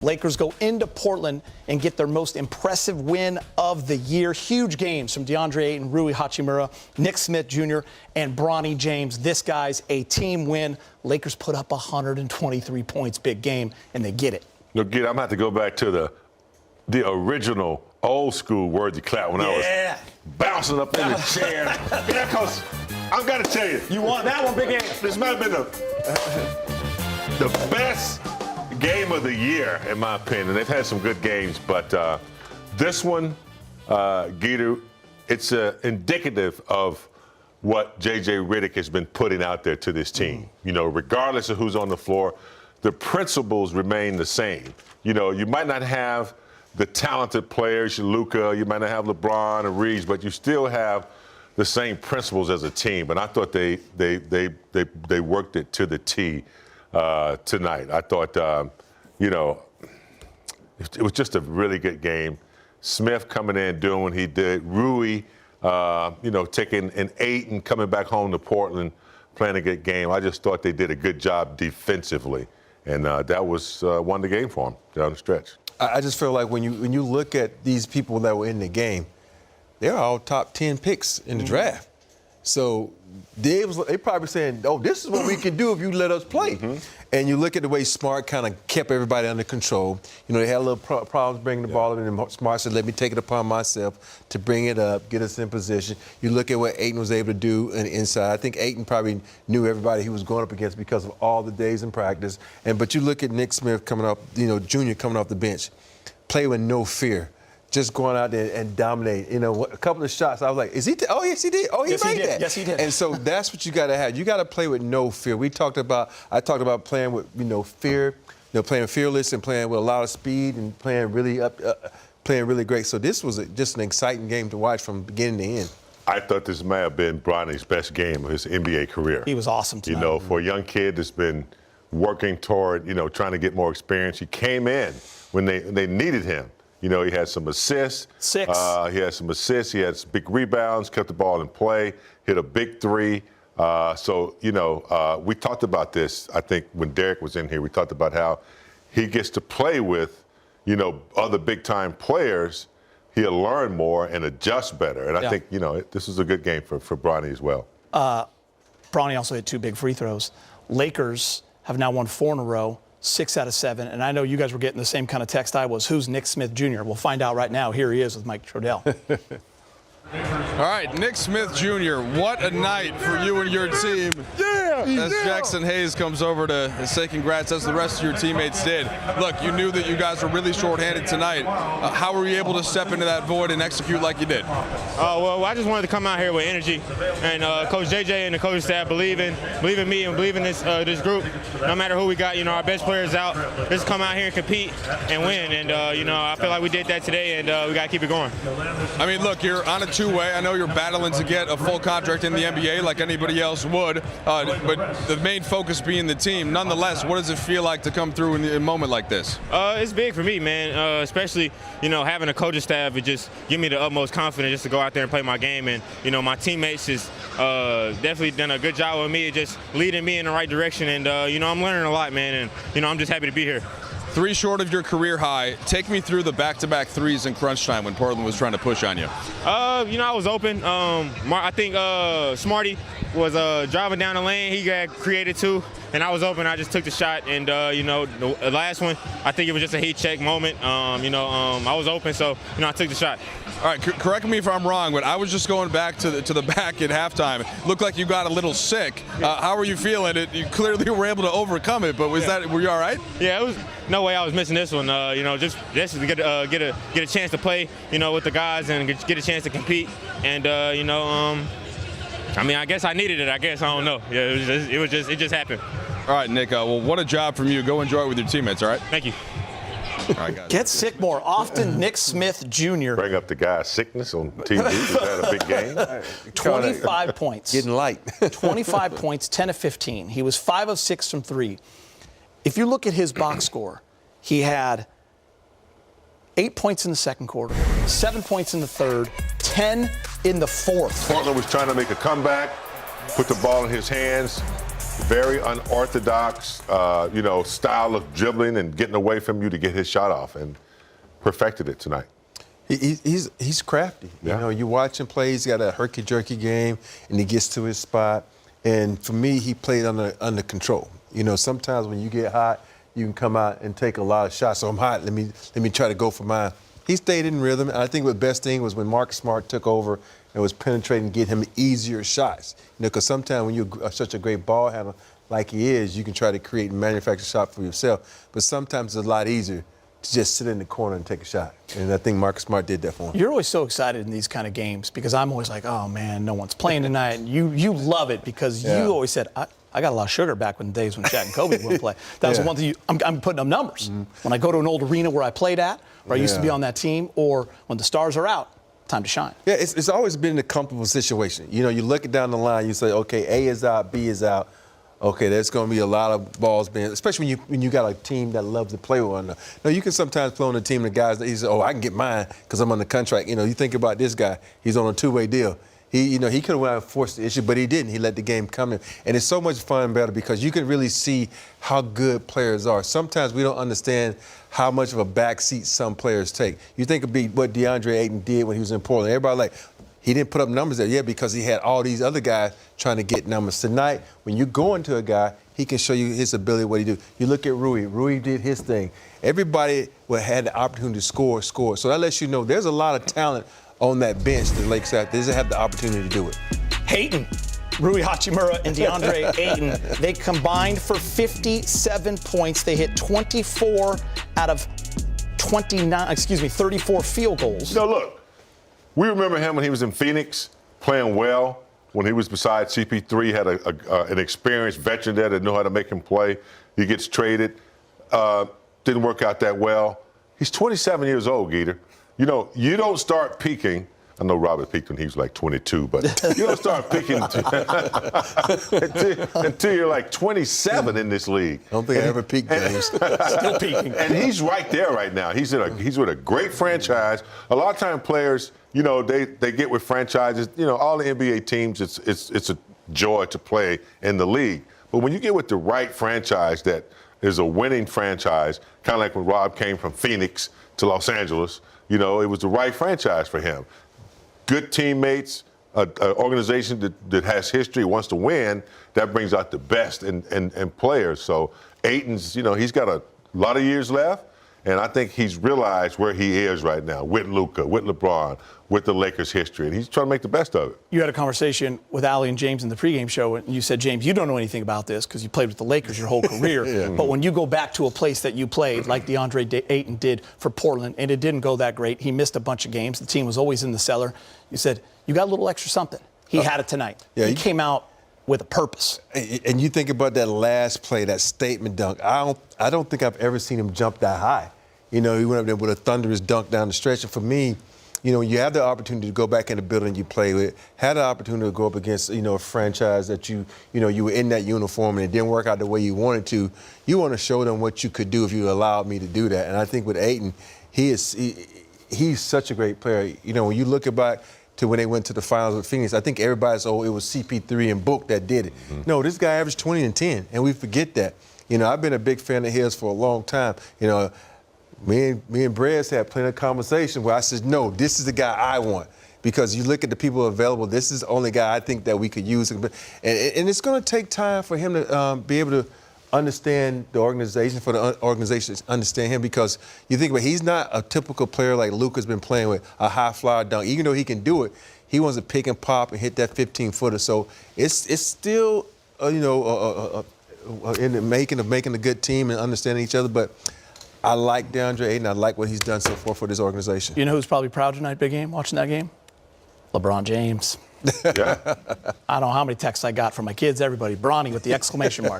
Lakers go into Portland and get their most impressive win of the year. Huge games from DeAndre Ayton, Rui Hachimura, Nick Smith Jr., and Bronny James. This guy's a team win. Lakers put up 123 points, big game, and they get it. No, I'm going to have to go back to the original old school worthy clap when I was bouncing up in the chair. Yeah, because I've got to tell you. You won that one, Big A. This might have been the best game of the year, in my opinion. They've had some good games, but this one, Geeter, it's indicative of what J.J. Redick has been putting out there to this team. You know, regardless of who's on the floor, the principles remain the same. You know, you might not have the talented players, Luka, you might not have LeBron or Reeves, but you still have the same principles as a team. And I thought they worked it to the T tonight. I thought, you know, it was just a really good game. Smith coming in, doing what he did. Rui, you know, taking an 8 and coming back home to Portland, playing a good game. I just thought they did a good job defensively. And that was won the game for them down the stretch. I just feel like when you look at these people that were in the game, they're all top 10 picks in the draft. So they probably saying, oh, this is what we can do if you let us play. And you look at the way Smart kind of kept everybody under control. You know, they had a little problems bringing the ball in, and Smart said, let me take it upon myself to bring it up, get us in position. You look at what Ayton was able to do on the inside. I think Ayton probably knew everybody he was going up against because of all the days in practice. But you look at Nick Smith coming up, you know, Jr. coming off the bench, play with no fear. Just going out there and dominate. You know, a couple of shots, I was like, is he? Oh, yes, he did. Oh, he made that. Yes, he did. And so that's what you got to have. You got to play with no fear. I talked about playing with, you know, fear, you know, playing fearless and playing with a lot of speed and playing really great. So this was just an exciting game to watch from beginning to end. I thought this may have been Bronny's best game of his NBA career. He was awesome tonight. You know, for a young kid that's been working toward, you know, trying to get more experience, he came in when they needed him. You know, he had some assists. 6. He had some assists. He had some big rebounds, kept the ball in play, hit a big 3. So, you know, we talked about this, I think, when Derek was in here. We talked about how he gets to play with, you know, other big-time players. He'll learn more and adjust better. And I think, you know, this was a good game for Bronny as well. Bronny also hit 2 big free throws. Lakers have now won 4 in a row. 6 out of 7, and I know you guys were getting the same kind of text I was. Who's Nick Smith Jr.? We'll find out right now. Here he is with Mike Trudell. All right, Nick Smith Jr., what a night for you and your team. As Jackson Hayes comes over to say congrats, as the rest of your teammates did. Look, you knew that you guys were really shorthanded tonight. How were you able to step into that void and execute like you did? Well, I just wanted to come out here with energy, and Coach JJ and the coaching staff believe in me and believe in this group. No matter who we got, you know, our best players out. Let's come out here and compete and win. And you know, I feel like we did that today, and we got to keep it going. I mean, look, you're on a 2-way. I know you're battling to get a full contract in the NBA like anybody else would, but the main focus being the team. Nonetheless, what does it feel like to come through in a moment like this? It's big for me, man, especially, you know, having a coaching staff. It just give me the utmost confidence just to go out there and play my game. And, you know, my teammates has definitely done a good job with me, just leading me in the right direction. And, you know, I'm learning a lot, man, and, you know, I'm just happy to be here. 3 short of your career high. Take me through the back-to-back threes in crunch time when Portland was trying to push on you. You know, I was open. I think Smarty was driving down the lane. He got created too, and I was open. I just took the shot, and you know, the last one, I think it was just a heat check moment. You know, I was open, so you know, I took the shot. All right, correct me if I'm wrong, but I was just going back to the back at halftime. Looked like you got a little sick. How were you feeling? You clearly were able to overcome it, but were you all right? Yeah, it was. No way I was missing this one. You know, just to get a chance to play, you know, with the guys and get a chance to compete. And you know, I mean, I guess I needed it. I guess I don't know. Yeah, it just happened. All right, Nick. Well, what a job from you. Go enjoy it with your teammates. All right. Thank you. All right, guys. Get sick more often, Nick Smith Jr. Bring up the guy's sickness on TV. He's had a big game. 25 points. Getting light. 25 points, 10 of 15. He was 5 of 6 from 3. If you look at his box score, he had 8 points in the second quarter, 7 points in the third, 10 in the fourth. Portland was trying to make a comeback, put the ball in his hands. very unorthodox, style of dribbling and getting away from you to get his shot off, and perfected it tonight. He's crafty. Yeah. You know, you watch him play. He's got a herky-jerky game, and he gets to his spot. And for me, he played under control. You know, sometimes when you get hot, you can come out and take a lot of shots. So I'm hot. Let me try to go for mine. He stayed in rhythm. And I think the best thing was when Marcus Smart took over and was penetrating and get him easier shots. You know, because sometimes when you're such a great ball handler like he is, you can try to create and manufacture a shot for yourself. But sometimes it's a lot easier to just sit in the corner and take a shot. And I think Marcus Smart did that for him. You're always so excited in these kind of games because I'm always like, oh, man, no one's playing tonight. And you love it because you always said, I got a lot of sugar back in the days when Shaq and Kobe wouldn't play. That was the one thing I'm putting up numbers. Mm-hmm. When I go to an old arena where I played at, or I used to be on that team, or when the stars are out, time to shine. Yeah, it's always been a comfortable situation. You know, you look it down the line, you say, okay, A is out, B is out. Okay, there's going to be a lot of balls being, especially when you got a team that loves to play with one another. No, you can sometimes play on a team of guys that he says, oh, I can get mine because I'm on the contract. You know, you think about this guy, he's on a two-way deal. He could have went out and forced the issue, but he didn't. He let the game come in. And it's so much fun and better because you can really see how good players are. Sometimes we don't understand how much of a backseat some players take. You think of what DeAndre Ayton did when he was in Portland. Everybody like, he didn't put up numbers there. Yeah, because he had all these other guys trying to get numbers. Tonight, when you go into a guy, he can show you his ability, what he do. You look at Rui. Rui did his thing. Everybody had the opportunity to score. So that lets you know there's a lot of talent on that bench the Lakers have. They just have the opportunity to do it. Ayton, Rui Hachimura and DeAndre Ayton, they combined for 57 points. They hit 24 out of 34 field goals. No, look. We remember him when he was in Phoenix, playing well. When he was beside CP3, had an experienced veteran there that knew how to make him play. He gets traded. Didn't work out that well. He's 27 years old, Geeter. You know, you don't start peaking. I know Robert peaked when he was like 22, but you don't start peaking until you're like 27 in this league. I don't think I ever peaked, James. Still peaking. And he's right there right now. He's with a great franchise. A lot of time players, you know, they get with franchises. You know, all the NBA teams, it's a joy to play in the league. But when you get with the right franchise that is a winning franchise, kind of like when Rob came from Phoenix to Los Angeles, you know, it was the right franchise for him. Good teammates, an organization that has history, wants to win, that brings out the best in players. So Ayton's, you know, he's got a lot of years left, and I think he's realized where he is right now with Luka, with LeBron, with the Lakers' history, and he's trying to make the best of it. You had a conversation with Allie and James in the pregame show, and you said, James, you don't know anything about this because you played with the Lakers your whole career. But when you go back to a place that you played, like DeAndre Ayton did for Portland, and it didn't go that great, he missed a bunch of games. The team was always in the cellar. You said, you got a little extra something. He had it tonight. Yeah, he came out with a purpose. And you think about that last play, that statement dunk. I don't think I've ever seen him jump that high. You know, he went up there with a thunderous dunk down the stretch. And for me, you know, you have the opportunity to go back in the building you play with, had the opportunity to go up against, you know, a franchise that you were in that uniform and it didn't work out the way you wanted to. You want to show them what you could do if you allowed me to do that. And I think with Ayton, he's such a great player. You know, when you look back to when they went to the finals with Phoenix, I think everybody's, it was CP3 and Book that did it. Mm-hmm. No, this guy averaged 20 and 10, and we forget that. You know, I've been a big fan of his for a long time. You know, me and Brez had plenty of conversation where I said, no, this is the guy I want. Because you look at the people available, this is the only guy I think that we could use. And it's going to take time for him to be able to understand the organization, for the organization to understand him, because you think about it, he's not a typical player like Luka's been playing with, a high flyer dunk. Even though he can do it, he wants to pick and pop and hit that 15-footer. So it's still, in the making a good team and understanding each other. But I like DeAndre Ayton. I like what he's done so far for this organization. You know who's probably proud tonight, big game, watching that game? LeBron James. Yeah. I don't know how many texts I got from my kids, everybody. Bronny with the exclamation marks.